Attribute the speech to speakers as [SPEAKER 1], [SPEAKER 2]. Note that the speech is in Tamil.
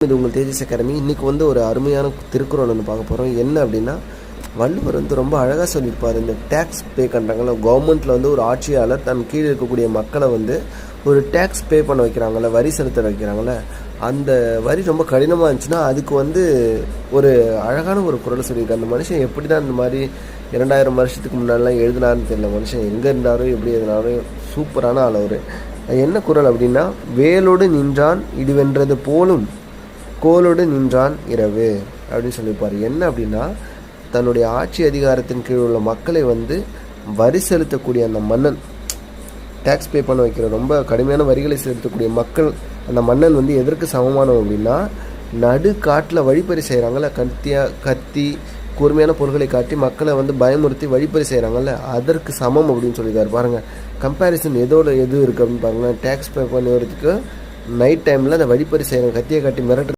[SPEAKER 1] இது உங்கள் தேஜஸ் அகாடமி. இன்றைக்கி ஒரு அருமையான திருக்குறள் ஒன்று பார்க்க போகிறோம். என்ன அப்படின்னா, வள்ளுவர் ரொம்ப அழகாக சொல்லியிருப்பார். இந்த டேக்ஸ் பே பண்ணுறாங்கல்ல, கவர்மெண்ட்டில் ஒரு ஆட்சியாளர் தன் கீழே இருக்கக்கூடிய மக்களை ஒரு டேக்ஸ் பே பண்ண வைக்கிறாங்கள்ல, வரி செலுத்த வைக்கிறாங்கள்ல, அந்த வரி ரொம்ப கடினமாக இருந்துச்சுன்னா அதுக்கு ஒரு அழகான ஒரு குறளை சொல்லியிருக்காரு. அந்த மனுஷன் எப்படி தான் இந்த மாதிரி 2000 வருஷத்துக்கு முன்னாடிலாம் எழுதினாருன்னு தெரியல. மனுஷன் எங்கே இருந்தாரோ எப்படி எழுதினாரோ சூப்பரான ஆள் அவர். என்ன குறள் அப்படின்னா, வேலோடு நின்றான் இடிவென்றது போலும் கோலோடு நின்றான் இரவு அப்படின்னு சொல்லியிருப்பார். என்ன அப்படின்னா, தன்னுடைய ஆட்சி அதிகாரத்தின் கீழ் உள்ள மக்களை வரி செலுத்தக்கூடிய அந்த மன்னன், டேக்ஸ் பே பண்ண வைக்கிற ரொம்ப கடுமையான வரிகளை செலுத்தக்கூடிய மக்கள், அந்த மன்னன் எதற்கு சமமானோம் அப்படின்னா, நடு காட்டில் வழிப்பறி செய்கிறாங்கல்ல, கத்தி கூர்மையான பொருட்களை காட்டி மக்களை பயமுறுத்தி வழிப்பறி செய்கிறாங்கல்ல, அதற்கு சமம் அப்படின்னு சொல்லியிருக்காரு. பாருங்கள், கம்பேரிசன் எது இருக்குது அப்படின்னு பாருங்களேன். டேக்ஸ் பே பண்ணுறதுக்கு நைட் டைமில் அந்த வழிப்பறி செய்கிறாங்க, கத்தியை காட்டி மிரட்டு